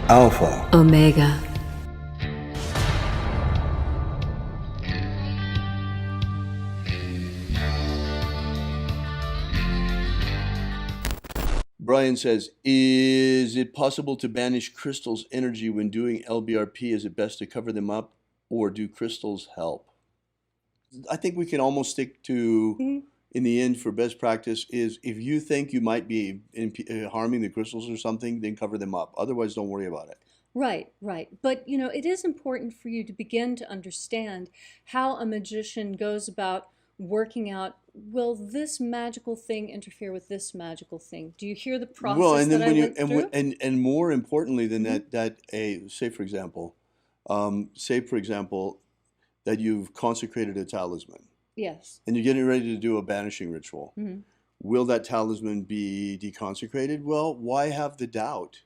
Alpha Omega. Brian says, is it possible to banish crystals' energy when doing LBRP? Is it best to cover them up, or do crystals help? I think we can almost stick to, in the end, for best practice, is if you think you might be harming the crystals or something, then cover them up. Otherwise, don't worry about it. Right, right. But, it is important for you to begin to understand how a magician goes about working out, will this magical thing interfere with this magical thing? Do you hear the process Well, and then that I went through? and more importantly than that, say for example, that you've consecrated a talisman. Yes. And you're getting ready to do a banishing ritual. Will that talisman be deconsecrated? Well, why have the doubt?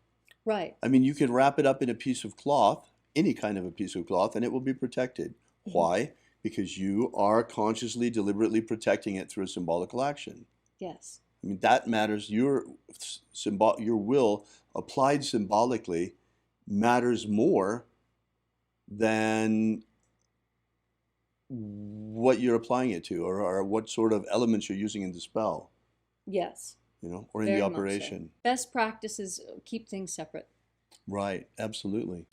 Right. I mean, you can wrap it up in a piece of cloth, any kind of a piece of cloth, and it will be protected. Why? Because you are consciously, deliberately protecting it through a symbolical action. Yes. I mean, that matters. Your will applied symbolically matters more than what you're applying it to, or what sort of elements you're using in the spell. Yes. Or in Very the much so. operation. Best practices keep things separate. Right, absolutely.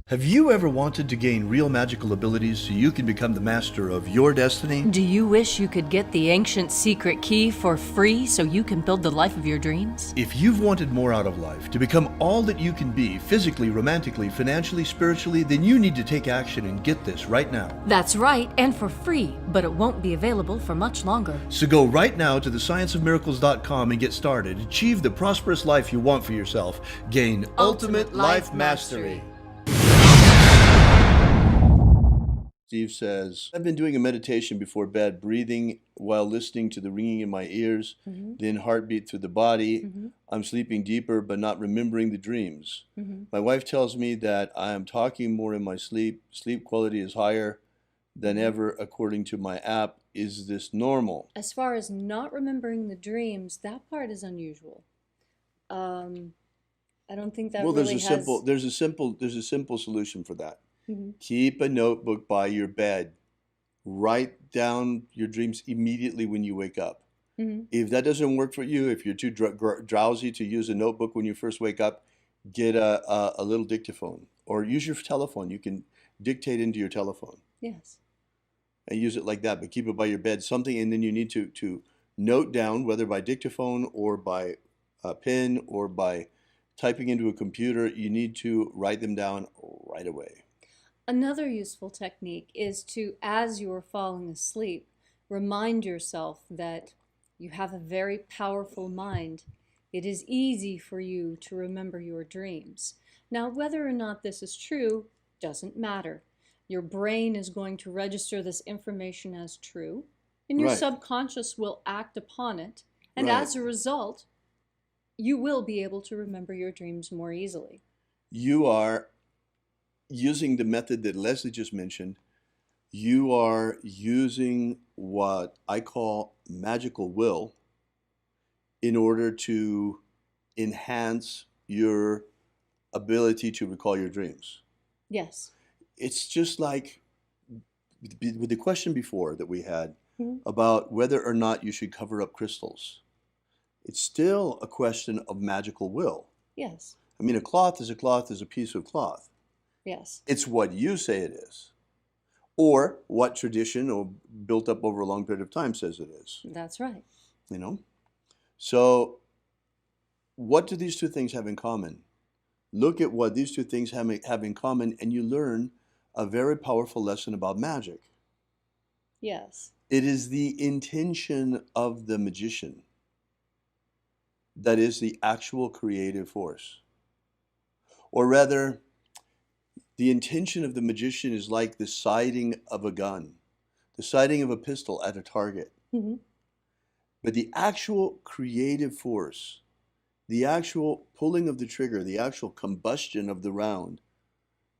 Have you ever wanted to gain real magical abilities so you can become the master of your destiny? Do you wish you could get the ancient secret key for free so you can build the life of your dreams? If you've wanted more out of life, to become all that you can be, physically, romantically, financially, spiritually, then you need to take action and get this right now. That's right, and for free, but it won't be available for much longer. So go right now to thescienceofmiracles.com and get started. Achieve the prosperous life you want for yourself. Gain ultimate life mastery. Steve says, I've been doing a meditation before bed, breathing while listening to the ringing in my ears, then heartbeat through the body. I'm sleeping deeper but not remembering the dreams. My wife tells me that I am talking more in my sleep. Sleep quality is higher than ever according to my app. Is this normal? As far as not remembering the dreams, that part is unusual. I don't think that really has... There's a simple solution for that. Keep a notebook by your bed. Write down your dreams immediately when you wake up. If that doesn't work for you, if you're too drowsy to use a notebook when you first wake up, get a little dictaphone or use your telephone. You can dictate into your telephone. Yes. And use it like that, but keep it by your bed. Something, and then you need to note down, whether by dictaphone or by pen or by typing into a computer, you need to write them down right away. Another useful technique is to, as you're falling asleep, remind yourself that you have a very powerful mind. It is easy for you to remember your dreams. Now, whether or not this is true doesn't matter. Your brain is going to register this information as true, and your subconscious will act upon it. And as a result, you will be able to remember your dreams more easily. You are using the method that Leslie just mentioned. You are using what I call magical will in order to enhance your ability to recall your dreams. Yes. It's just like with the question before that we had about whether or not you should cover up crystals. It's still a question of magical will. Yes. I mean, a cloth is a piece of cloth. Yes. It's what you say it is, or what tradition or built up over a long period of time says it is. That's right. So what do these two things have in common? Look at what these two things have in common, and you learn a very powerful lesson about magic. Yes. It is the intention of the magician that is the actual creative force. Or rather, the intention of the magician is like the sighting of a gun, the sighting of a pistol at a target. But the actual creative force, the actual pulling of the trigger, the actual combustion of the round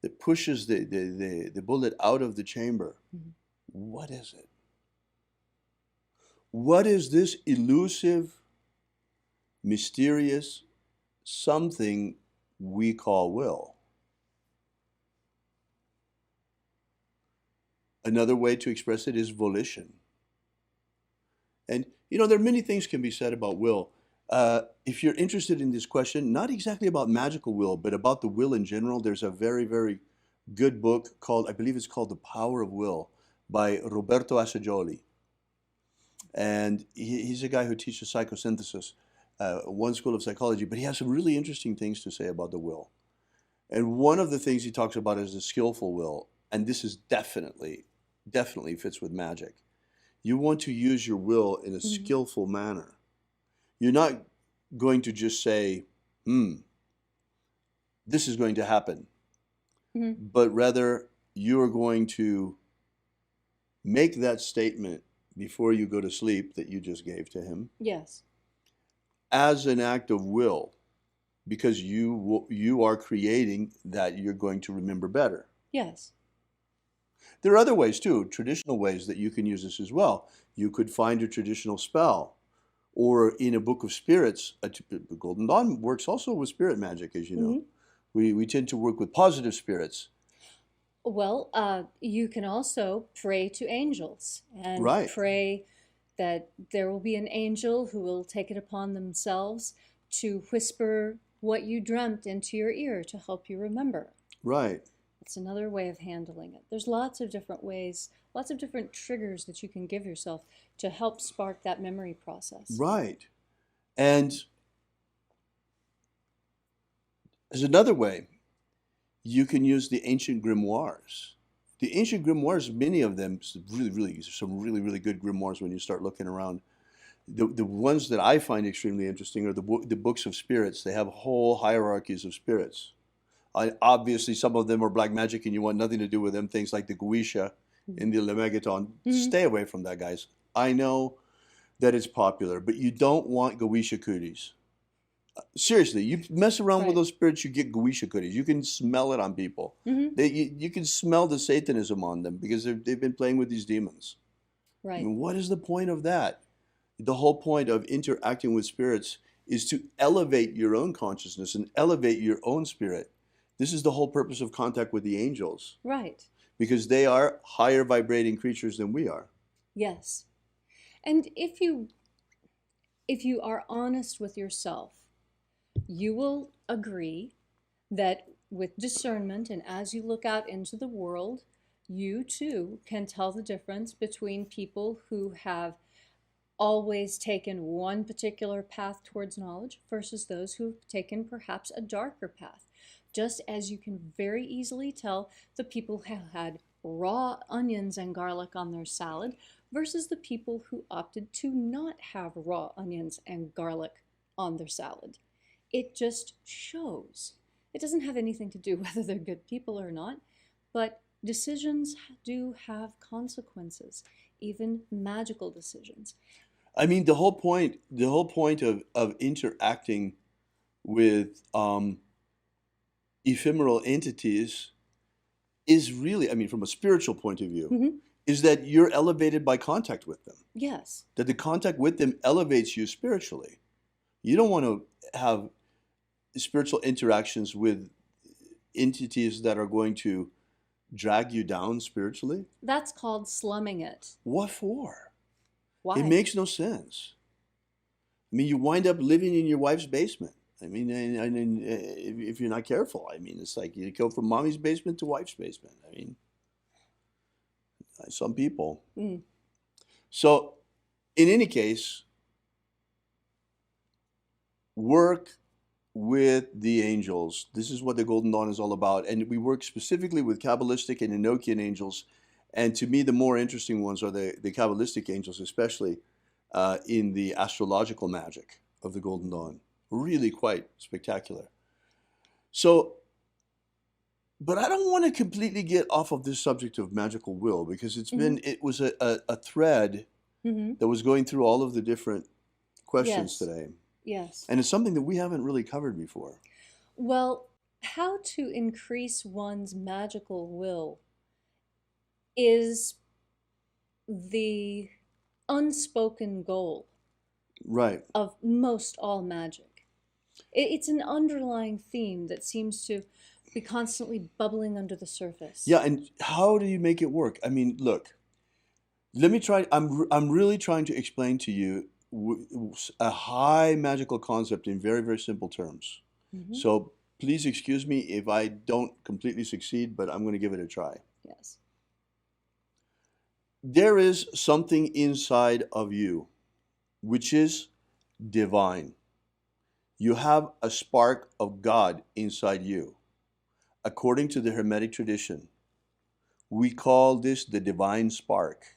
that pushes the bullet out of the chamber, what is it? What is this elusive mysterious something we call will. Another way to express it is volition. And, there are many things can be said about will. If you're interested in this question, not exactly about magical will, but about the will in general, there's a very, very good book called, I believe it's called The Power of Will by Roberto Assagioli. And he's a guy who teaches psychosynthesis, one school of psychology, but he has some really interesting things to say about the will. And one of the things he talks about is the skillful will, and this is definitely fits with magic. You want to use your will in a skillful manner. You're not going to just say, this is going to happen, but rather you're going to make that statement before you go to sleep that you just gave to him. Yes. As an act of will, because you are creating that you're going to remember better. Yes. There are other ways too, traditional ways that you can use this as well. You could find a traditional spell, or in a book of spirits. Golden Dawn works also with spirit magic, as you know. We tend to work with positive spirits. Well, you can also pray to angels and pray that there will be an angel who will take it upon themselves to whisper what you dreamt into your ear to help you remember. Right. It's another way of handling it. There's lots of different ways, lots of different triggers that you can give yourself to help spark that memory process. Right. And as another way, you can use the ancient grimoires. The ancient grimoires, many of them, some really good grimoires when you start looking around. The ones that I find extremely interesting are the books of spirits. They have whole hierarchies of spirits. Obviously, some of them are black magic and you want nothing to do with them. Things like the Guisha in the Lemegeton. Stay away from that, guys. I know that it's popular, but you don't want Guisha cooties. Seriously, you mess around with those spirits, you get Guisha cooties. You can smell it on people. You can smell the Satanism on them because they've been playing with these demons. Right. I mean, what is the point of that? The whole point of interacting with spirits is to elevate your own consciousness and elevate your own spirit. This is the whole purpose of contact with the angels. Right. Because they are higher vibrating creatures than we are. Yes. And if you are honest with yourself, you will agree that with discernment and as you look out into the world, you too can tell the difference between people who have always taken one particular path towards knowledge versus those who've taken perhaps a darker path. Just as you can very easily tell the people who had raw onions and garlic on their salad versus the people who opted to not have raw onions and garlic on their salad. It just shows. It doesn't have anything to do whether they're good people or not, but decisions do have consequences, even magical decisions. I mean, the whole point of interacting with ephemeral entities is really, I mean, from a spiritual point of view, is that you're elevated by contact with them. Yes. That the contact with them elevates you spiritually. You don't want to have spiritual interactions with entities that are going to drag you down spiritually. That's called slumming it. What for? Why? It makes no sense. I mean, you wind up living in your wife's basement. I mean, and if you're not careful, I mean, it's like you go from mommy's basement to wife's basement. I mean, some people. So, in any case, work with the angels. This is what the Golden Dawn is all about. And we work specifically with Kabbalistic and Enochian angels. And to me, the more interesting ones are the Kabbalistic angels, especially in the astrological magic of the Golden Dawn. Really quite spectacular. So, but I don't want to completely get off of this subject of magical will because it was a thread that was going through all of the different questions today. Yes. And it's something that we haven't really covered before. Well, how to increase one's magical will is the unspoken goal Right. of most all magic. It's an underlying theme that seems to be constantly bubbling under the surface. Yeah, and how do you make it work? I mean, look, let me try. I'm really trying to explain to you a high magical concept in very, very simple terms. Hmm. So please excuse me if I don't completely succeed, but I'm going to give it a try. Yes. There is something inside of you which is divine. You have a spark of God inside you. According to the Hermetic tradition, we call this the divine spark.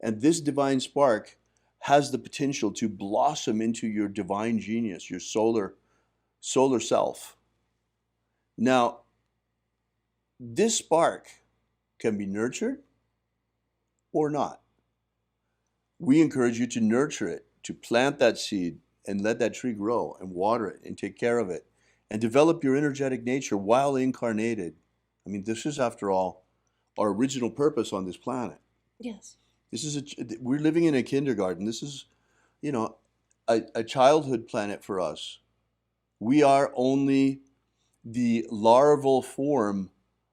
And this divine spark has the potential to blossom into your divine genius, your solar self. Now, this spark can be nurtured or not. We encourage you to nurture it, to plant that seed and let that tree grow and water it and take care of it and develop your energetic nature while incarnated. I mean, this is, after all, our original purpose on this planet. Yes. This is we're living in a kindergarten. This is, you know, a childhood planet for us. We are only the larval form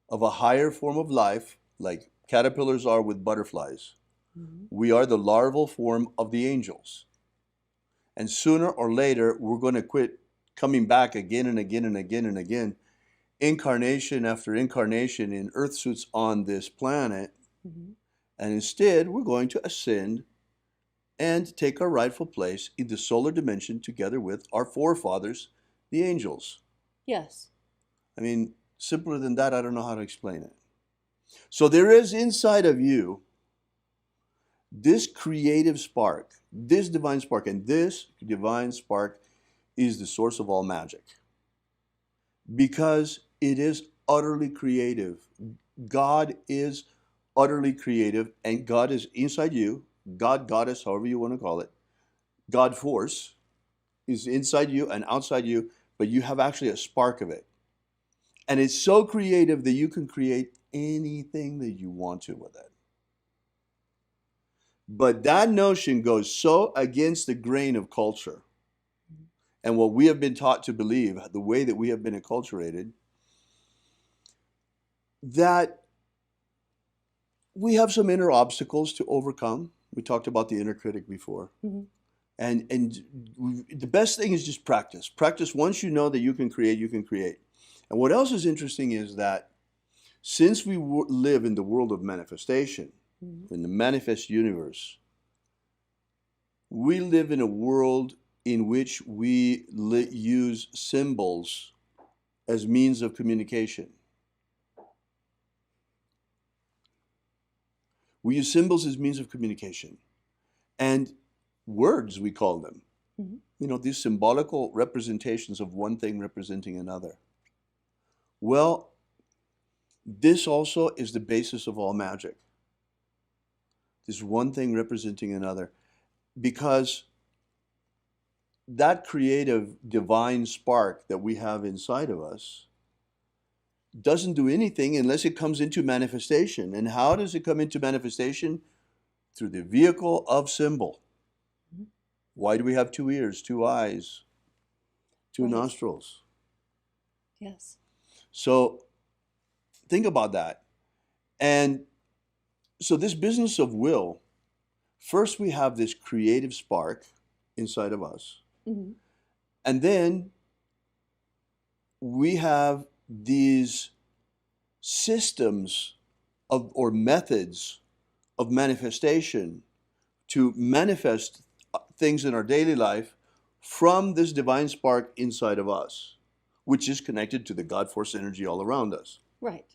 of a higher form of life, like caterpillars are with butterflies. Hmm. We are the larval form of the angels. And sooner or later, we're going to quit coming back again and again and again and again, incarnation after incarnation in earth suits on this planet. Hmm. And instead, we're going to ascend and take our rightful place in the solar dimension together with our forefathers, the angels. Yes. I mean, simpler than that, I don't know how to explain it. So there is inside of you this creative spark, this divine spark, and this divine spark is the source of all magic because it is utterly creative. God is utterly creative, and God is inside you. God, goddess, however you want to call it, God force is inside you and outside you, but you have actually a spark of it. And it's so creative that you can create anything that you want to with it. But that notion goes so against the grain of culture and what we have been taught to believe, the way that we have been acculturated, that we have some inner obstacles to overcome. We talked about the inner critic before. Hmm. And the best thing is just practice. Practice. Once you know that you can create, you can create. And what else is interesting is that since we live in the world of manifestation, in the manifest universe, we live in a world in which we use symbols as means of communication. We use symbols as means of communication. And words, we call them. Hmm. You know, these symbolical representations of one thing representing another. Well, this also is the basis of all magic. This one thing representing another. Because that creative divine spark that we have inside of us doesn't do anything unless it comes into manifestation. And how does it come into manifestation? Through the vehicle of symbol. Mhm. Why do we have 2 ears, 2 eyes, 2 Right. nostrils? Yes. So think about that. And so this business of will, first we have this creative spark inside of us. Hmm. And then we have these systems of or methods of manifestation to manifest things in our daily life from this divine spark inside of us, which is connected to the God force energy all around us. Right.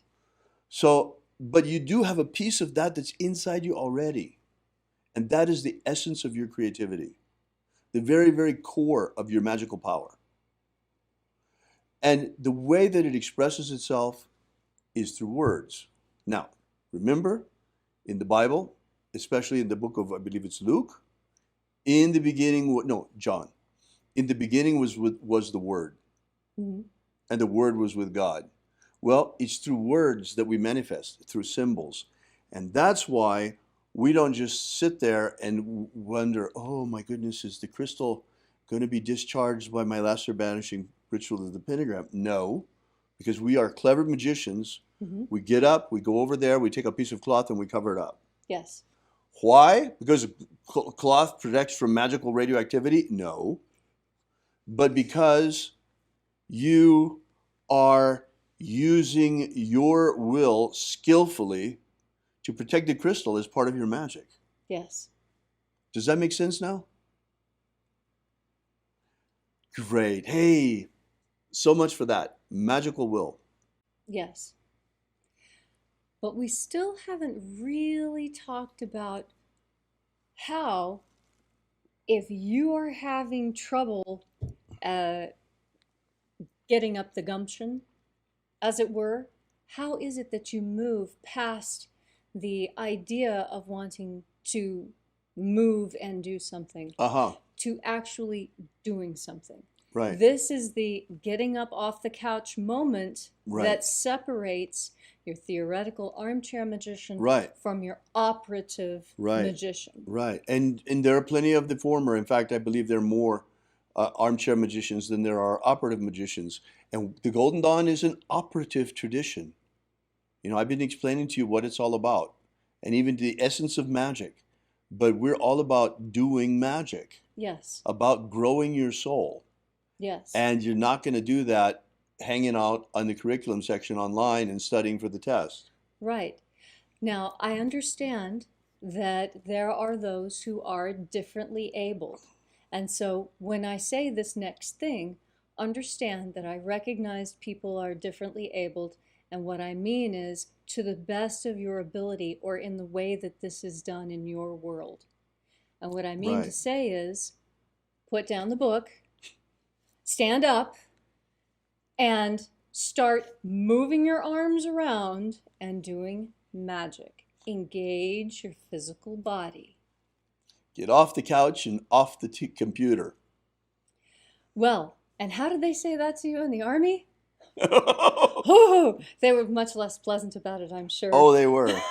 So, but you do have a piece of that that's inside you already. And that is the essence of your creativity, the very, very core of your magical power. And the way that it expresses itself is through words. Now, remember, in the Bible, especially in the book of, I believe it's Luke, in the beginning, no, John, in the beginning was the Word, Hmm. and the Word was with God. Well, it's through words that we manifest, through symbols. And that's why we don't just sit there and wonder, oh my goodness, is the crystal going to be discharged by my lesser banishing ritual of the pentagram? No, because we are clever magicians. Mm-hmm. We get up, we go over there, we take a piece of cloth and we cover it up. Yes. Why? Because cloth protects from magical radioactivity? No. But because you are using your will skillfully to protect the crystal as part of your magic. Yes. Does that make sense now? Great. Hey, so much for that. Magical will. Yes. But we still haven't really talked about how, if you are having trouble getting up the gumption, as it were, how is it that you move past the idea of wanting to move and do something to actually doing something? Right. This is the getting up off the couch moment Right. that separates your theoretical armchair magician Right. from your operative Right. magician. Right. And there are plenty of the former. In fact, I believe there are more armchair magicians than there are operative magicians. And the Golden Dawn is an operative tradition. You know, I've been explaining to you what it's all about and even the essence of magic. But we're all about doing magic, Yes. about growing your soul. Yes. And you're not going to do that hanging out on the curriculum section online and studying for the test. Right. Now, I understand that there are those who are differently abled. And so when I say this next thing, understand that I recognize people are differently abled. And what I mean is to the best of your ability or in the way that this is done in your world. And what I mean to Right. say is put down the book, stand up, and start moving your arms around and doing magic. Engage your physical body. Get off the couch and off the computer. Well, and how did they say that to you in the army? Oh, they were much less pleasant about it, I'm sure. Oh, they were.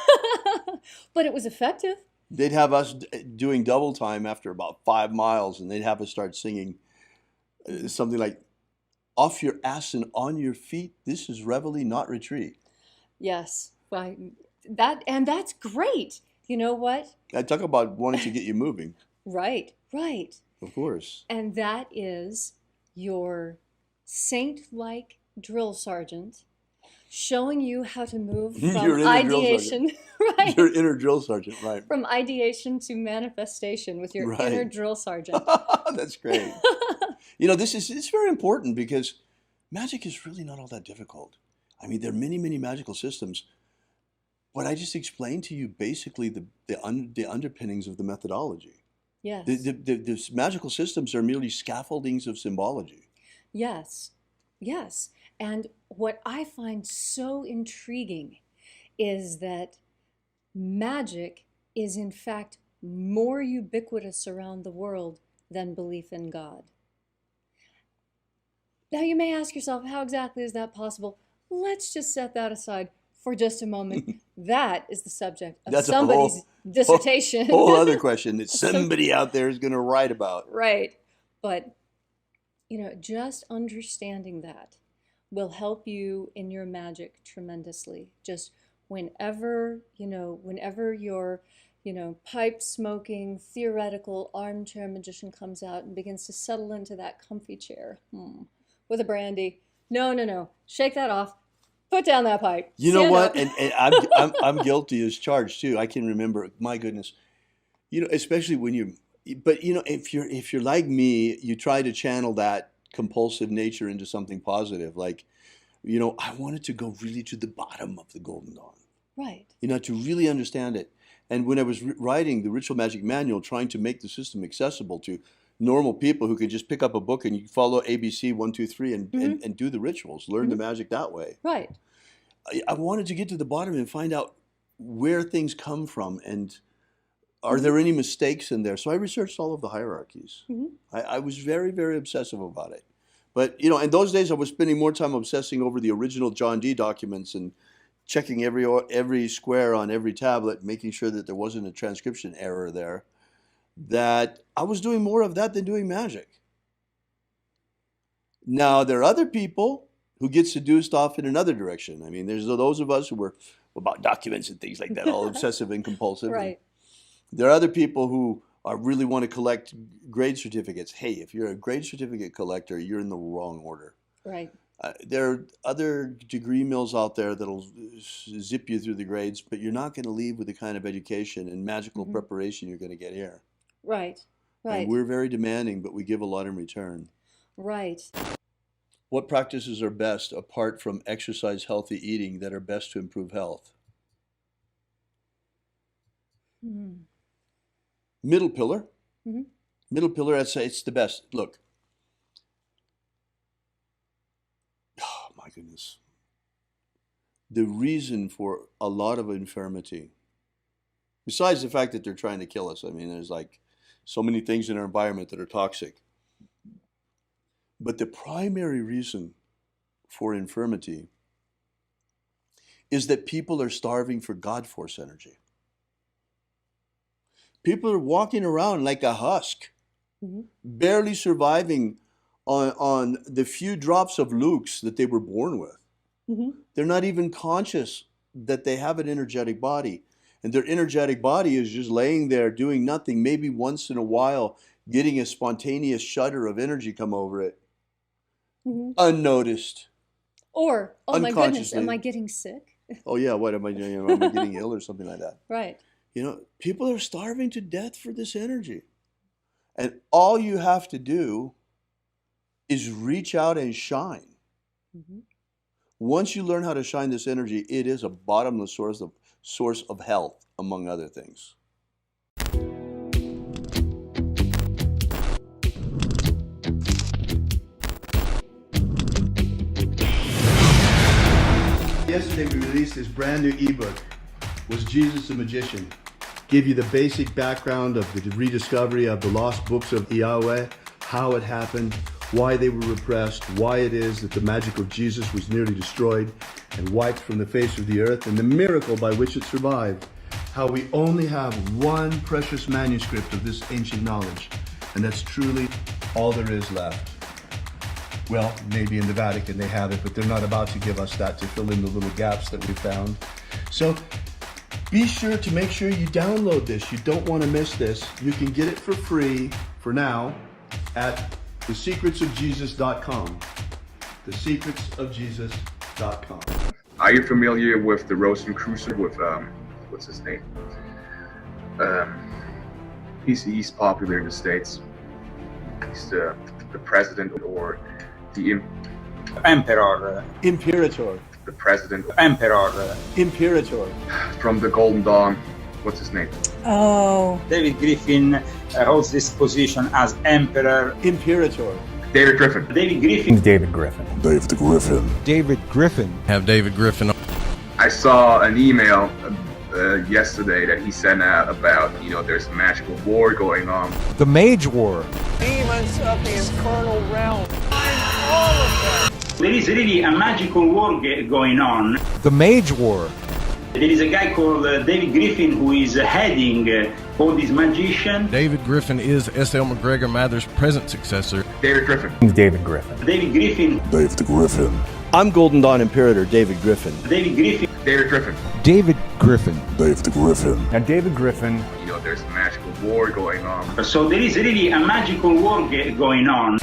But it was effective. They'd have us doing double time after about 5 miles, and they'd have us start singing something like, off your ass and on your feet, this is reveille, not retreat. Yes. Well, that's great. You know what? I talk about wanting to get you moving. Right, right. Of course. And that is your saint-like drill sergeant showing you how to move Your from inner drill ideation, right? Your inner drill sergeant, right. From ideation to manifestation with your inner Right. drill sergeant. That's great. You know, it's very important because magic is really not all that difficult. I mean, there are many, many magical systems. But I just explained to you basically the underpinnings of the methodology. Yes. The magical systems are merely scaffoldings of symbology. Yes. Yes. And what I find so intriguing is that magic is in fact more ubiquitous around the world than belief in God. Now you may ask yourself, how exactly is that possible? Let's just set that aside for just a moment. That is the subject of That's somebody's dissertation. Whole other question that somebody out there is going to write about. Right. But, you know, just understanding that will help you in your magic tremendously. Just whenever your, pipe smoking, theoretical armchair magician comes out and begins to settle into that comfy chair with a brandy. No. Shake that off. Put down that pipe. You know Stand what? up. And I'm guilty as charged too. I can remember, my goodness, especially when if you're like me, you try to channel that compulsive nature into something positive. Like, I wanted to go really to the bottom of the Golden Dawn. Right. To really understand it. And when I was writing the Ritual Magic Manual, trying to make the system accessible to normal people who could just pick up a book and you follow ABC 1, 2, 3 and do the rituals, learn the magic that way. Right. I wanted to get to the bottom and find out where things come from and are there any mistakes in there. So I researched all of the hierarchies. I was very, very obsessive about it. But, in those days I was spending more time obsessing over the original John Dee documents and checking every square on every tablet, making sure that there wasn't a transcription error there, that I was doing more of that than doing magic. Now, there are other people who get seduced off in another direction. I mean, there's those of us who were about documents and things like that, all obsessive and compulsive. Right. And there are other people who really want to collect grade certificates. Hey, if you're a grade certificate collector, you're in the wrong order. Right. There are other degree mills out there that'll zip you through the grades, but you're not going to leave with the kind of education and magical preparation you're going to get here. Right. Right. And we're very demanding, but we give a lot in return. Right. What practices are best apart from exercise, healthy eating that are best to improve health? Middle pillar. Middle pillar, I'd say it's the best. Look. Oh, my goodness. The reason for a lot of infirmity, besides the fact that they're trying to kill us, I mean, there's like so many things in our environment that are toxic. But the primary reason for infirmity is that people are starving for God force energy. People are walking around like a husk, barely surviving on the few drops of lux that they were born with. They're not even conscious that they have an energetic body. And their energetic body is just laying there doing nothing, maybe once in a while getting a spontaneous shudder of energy come over it. Unnoticed. Or, oh my goodness, am I getting sick? Oh yeah, what am I doing? Am I getting ill or something like that? Right. You know, people are starving to death for this energy. And all you have to do is reach out and shine. Once you learn how to shine this energy, it is a bottomless source of health, among other things. Yesterday we released this brand new ebook, Was Jesus a Magician? Give you the basic background of the rediscovery of the lost books of Yahweh, how it happened, why they were repressed, why it is that the magic of Jesus was nearly destroyed and wiped from the face of the earth, and the miracle by which it survived, how we only have one precious manuscript of this ancient knowledge, and that's truly all there is left. Well, maybe in the Vatican they have it, but they're not about to give us that to fill in the little gaps that we found. So be sure to make sure you download this. You don't want to miss this. You can get it for free for now at thesecretsofjesus.com. Thesecretsofjesus.com. Are you familiar with the Rosicrucian with what's his name? He's popular in the States. He's the president or the Emperor. Imperator. The president. Emperor. Imperator. From the Golden Dawn. What's his name? Oh. David Griffin holds this position as Emperor. Imperator. David Griffin. David Griffin. David Griffin. David Griffin. David Griffin. Have David Griffin. I saw an email yesterday that he sent out about, there's a magical war going on. The Mage War. Demons of the infernal realm. I'm all of them. There is really a magical war going on. The Mage War. There is a guy called David Griffin who is heading all these magicians. David Griffin is S.L. McGregor Mather's present successor. David Griffin. David Griffin. David Griffin. David Griffin. I'm Golden Dawn Imperator David Griffin. David Griffin. David Griffin. David Griffin. David Griffin. And David Griffin. There's a magical war going on. So there is really a magical war going on.